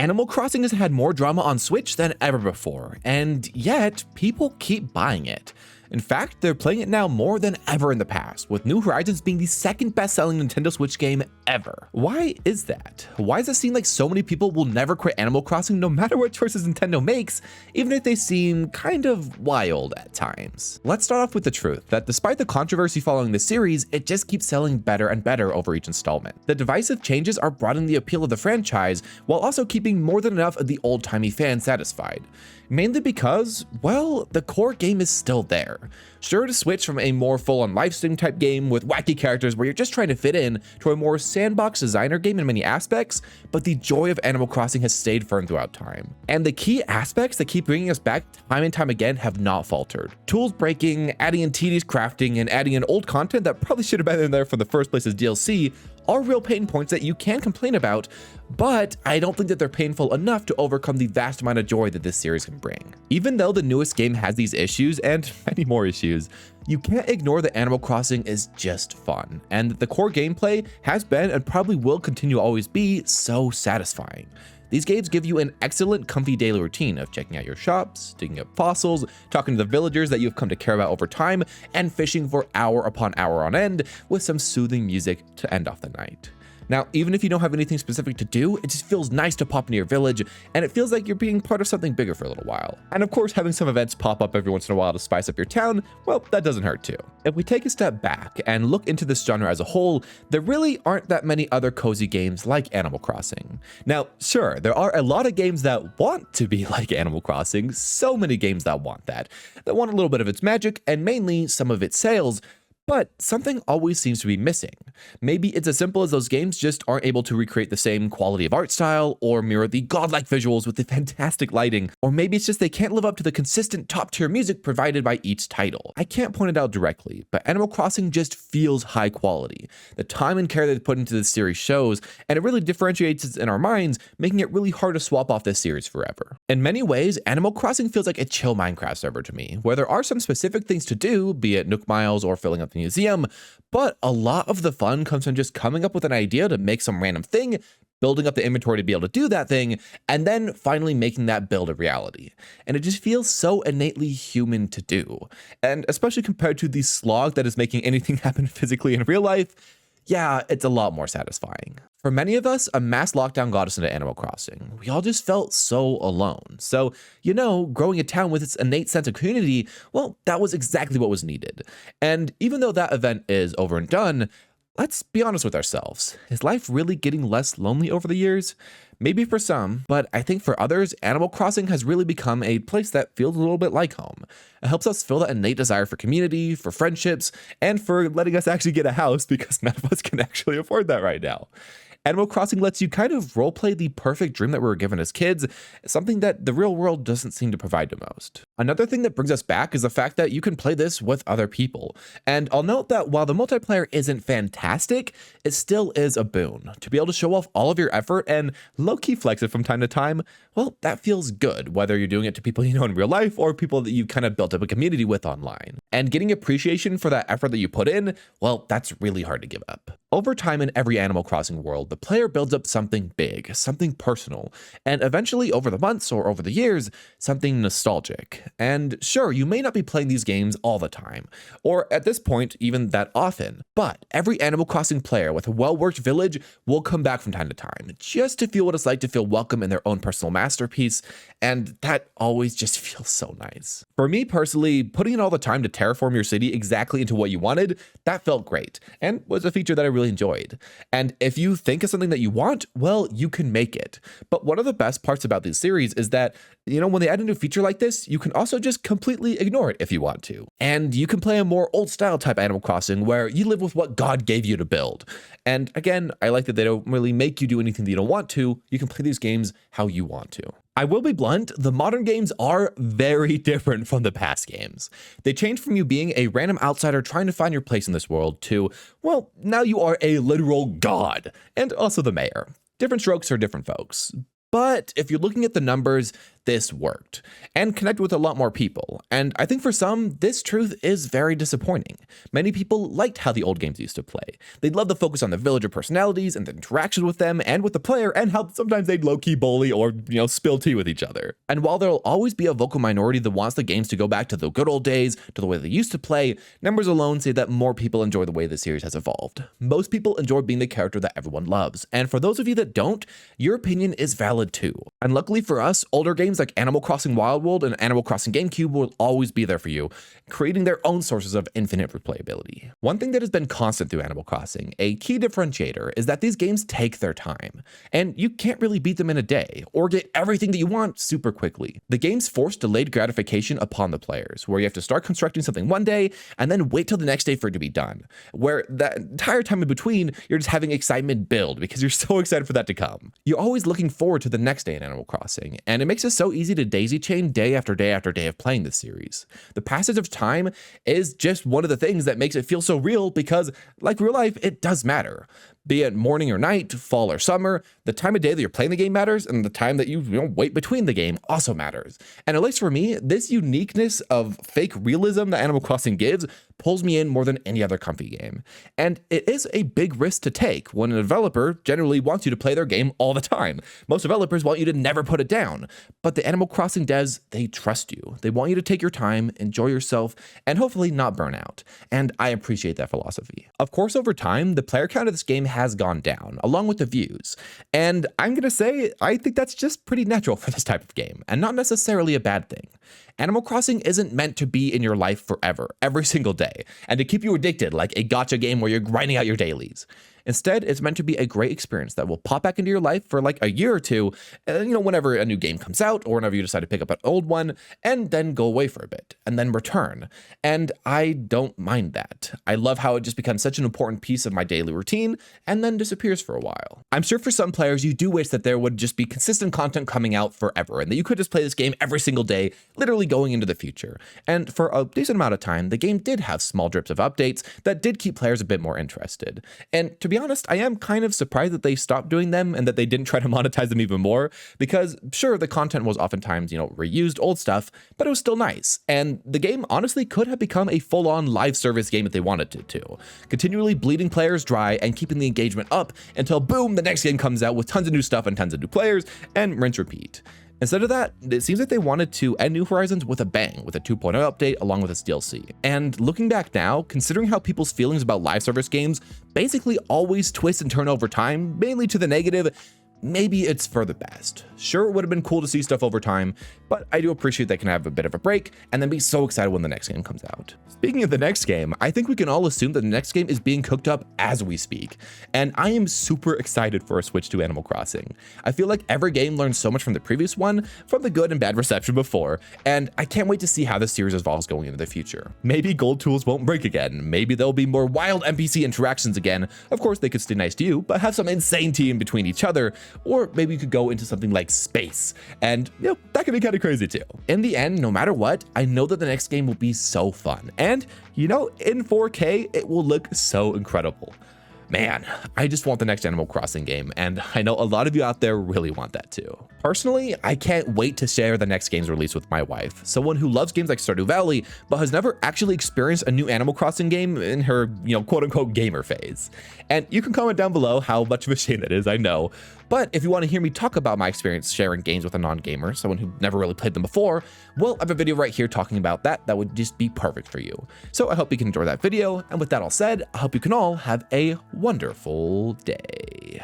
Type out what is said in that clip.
Animal Crossing has had more drama on Switch than ever before, and yet people keep buying it. In fact, they're playing it now more than ever in the past, with New Horizons being the second best-selling Nintendo Switch game ever. Why is that? Why does it seem like so many people will never quit Animal Crossing no matter what choices Nintendo makes, even if they seem kind of wild at times? Let's start off with the truth that despite the controversy following the series, it just keeps selling better and better over each installment. The divisive changes are broadening the appeal of the franchise, while also keeping more than enough of the old-timey fans satisfied. Mainly because, well, the core game is still there. Sure to switch from a more full-on livestream type game with wacky characters where you're just trying to fit in to a more sandbox designer game in many aspects, but the joy of Animal Crossing has stayed firm throughout time. And the key aspects that keep bringing us back time and time again have not faltered. Tools breaking, adding in tedious crafting, and adding in old content that probably should have been in there for the first place as DLC are real pain points that you can complain about, but I don't think that they're painful enough to overcome the vast amount of joy that this series can bring. Even though the newest game has these issues and many more issues, you can't ignore that Animal Crossing is just fun, and that the core gameplay has been and probably will continue to always be so satisfying. These games give you an excellent, comfy daily routine of checking out your shops, digging up fossils, talking to the villagers that you've come to care about over time, and fishing for hour upon hour on end with some soothing music to end off the night. Now, even if you don't have anything specific to do, it just feels nice to pop into your village, and it feels like you're being part of something bigger for a little while. And of course, having some events pop up every once in a while to spice up your town, well, that doesn't hurt too. If we take a step back and look into this genre as a whole, there really aren't that many other cozy games like Animal Crossing. Now, sure, there are a lot of games that want to be like Animal Crossing, so many games that want want a little bit of its magic, and mainly some of its sales, but something always seems to be missing. Maybe it's as simple as those games just aren't able to recreate the same quality of art style or mirror the godlike visuals with the fantastic lighting, or maybe it's just they can't live up to the consistent top-tier music provided by each title. I can't point it out directly, but Animal Crossing just feels high quality. The time and care they put into this series shows, and it really differentiates it in our minds, making it really hard to swap off this series forever. In many ways, Animal Crossing feels like a chill Minecraft server to me, where there are some specific things to do, be it Nook Miles or filling up the museum, but a lot of the fun comes from just coming up with an idea to make some random thing, building up the inventory to be able to do that thing, and then finally making that build a reality. And it just feels so innately human to do. And especially compared to the slog that is making anything happen physically in real life, yeah, it's a lot more satisfying. For many of us, a mass lockdown got us into Animal Crossing. We all just felt so alone. So, growing a town with its innate sense of community, well, that was exactly what was needed. And even though that event is over and done, let's be honest with ourselves. Is life really getting less lonely over the years? Maybe for some, but I think for others, Animal Crossing has really become a place that feels a little bit like home. It helps us feel that innate desire for community, for friendships, and for letting us actually get a house because none of us can actually afford that right now. Animal Crossing lets you kind of roleplay the perfect dream that we were given as kids, something that the real world doesn't seem to provide the most. Another thing that brings us back is the fact that you can play this with other people. And I'll note that while the multiplayer isn't fantastic, it still is a boon. To be able to show off all of your effort and low-key flex it from time to time, well, that feels good, whether you're doing it to people you know in real life or people that you kind of built up a community with online. And getting appreciation for that effort that you put in, well, that's really hard to give up. Over time in every Animal Crossing world, the player builds up something big, something personal, and eventually over the months or over the years, something nostalgic. And sure, you may not be playing these games all the time, or at this point, even that often, but every Animal Crossing player with a well-worked village will come back from time to time, just to feel what it's like to feel welcome in their own personal masterpiece, and that always just feels so nice. For me personally, putting in all the time to terraform your city exactly into what you wanted, that felt great, and was a feature that I really enjoyed. And if you think of something that you want, well, you can make it. But one of the best parts about this series is that, when they add a new feature like this, you can also just completely ignore it if you want to. And you can play a more old style type Animal Crossing where you live with what God gave you to build. And again, I like that they don't really make you do anything that you don't want to. You can play these games how you want to. I will be blunt, the modern games are very different from the past games. They change from you being a random outsider trying to find your place in this world to, well, now you are a literal god, and also the mayor. Different strokes for different folks. But if you're looking at the numbers, this worked and connect with a lot more people. And I think for some, this truth is very disappointing. Many people liked how the old games used to play. They'd love the focus on the villager personalities and the interactions with them and with the player, and how sometimes they'd low-key bully or, spill tea with each other. And while there'll always be a vocal minority that wants the games to go back to the good old days, to the way they used to play, numbers alone say that more people enjoy the way the series has evolved. Most people enjoy being the character that everyone loves, and for those of you that don't, your opinion is valid too. And luckily for us, older games like Animal Crossing Wild World and Animal Crossing GameCube will always be there for you, creating their own sources of infinite replayability. One thing that has been constant through Animal Crossing, a key differentiator, is that these games take their time, and you can't really beat them in a day, or get everything that you want super quickly. The games force delayed gratification upon the players, where you have to start constructing something one day, and then wait till the next day for it to be done, where that entire time in between, you're just having excitement build, because you're so excited for that to come. You're always looking forward to the next day in Animal Crossing, and it makes it so easy to daisy chain day after day after day of playing this series. The passage of time is just one of the things that makes it feel so real, because like real life, it does matter. Be it morning or night, fall or summer, the time of day that you're playing the game matters, and the time that you wait between the game also matters. And at least for me, this uniqueness of fake realism that Animal Crossing gives pulls me in more than any other comfy game. And it is a big risk to take when a developer generally wants you to play their game all the time. Most developers want you to never put it down, but the Animal Crossing devs, they trust you. They want you to take your time, enjoy yourself, and hopefully not burn out. And I appreciate that philosophy. Of course, over time, the player count of this game has gone down, along with the views. And I'm gonna say, I think that's just pretty natural for this type of game, and not necessarily a bad thing. Animal Crossing isn't meant to be in your life forever, every single day, and to keep you addicted like a gacha game where you're grinding out your dailies. Instead, it's meant to be a great experience that will pop back into your life for like a year or two, whenever a new game comes out or whenever you decide to pick up an old one, and then go away for a bit, and then return. And I don't mind that. I love how it just becomes such an important piece of my daily routine, and then disappears for a while. I'm sure for some players, you do wish that there would just be consistent content coming out forever, and that you could just play this game every single day, literally going into the future. And for a decent amount of time, the game did have small drips of updates that did keep players a bit more interested. And to be honest, I am kind of surprised that they stopped doing them and that they didn't try to monetize them even more, because sure, the content was oftentimes, reused old stuff, but it was still nice. And the game honestly could have become a full-on live service game if they wanted it to, continually bleeding players dry and keeping the engagement up until boom, the next game comes out with tons of new stuff and tons of new players, and rinse repeat. Instead of that, it seems like they wanted to end New Horizons with a bang, with a 2.0 update along with its DLC. And looking back now, considering how people's feelings about live service games basically always twist and turn over time, mainly to the negative, maybe it's for the best. Sure, it would have been cool to see stuff over time, but I do appreciate they can have a bit of a break and then be so excited when the next game comes out. Speaking of the next game, I think we can all assume that the next game is being cooked up as we speak, and I am super excited for a switch to Animal Crossing. I feel like every game learned so much from the previous one, from the good and bad reception before, and I can't wait to see how this series evolves going into the future. Maybe gold tools won't break again, maybe there'll be more wild NPC interactions again. Of course, they could stay nice to you, but have some insane tea in between each other, or maybe you could go into something like space, and that could be kind of crazy too. In the end, no matter what, I know that the next game will be so fun, and in 4K, it will look so incredible. Man, I just want the next Animal Crossing game, and I know a lot of you out there really want that too. Personally, I can't wait to share the next game's release with my wife, someone who loves games like Stardew Valley, but has never actually experienced a new Animal Crossing game in her, quote-unquote gamer phase. And you can comment down below how much of a shame that is, I know, but if you want to hear me talk about my experience sharing games with a non-gamer, someone who never really played them before, well, I have a video right here talking about that would just be perfect for you. So I hope you can enjoy that video, and with that all said, I hope you can all have a wonderful day.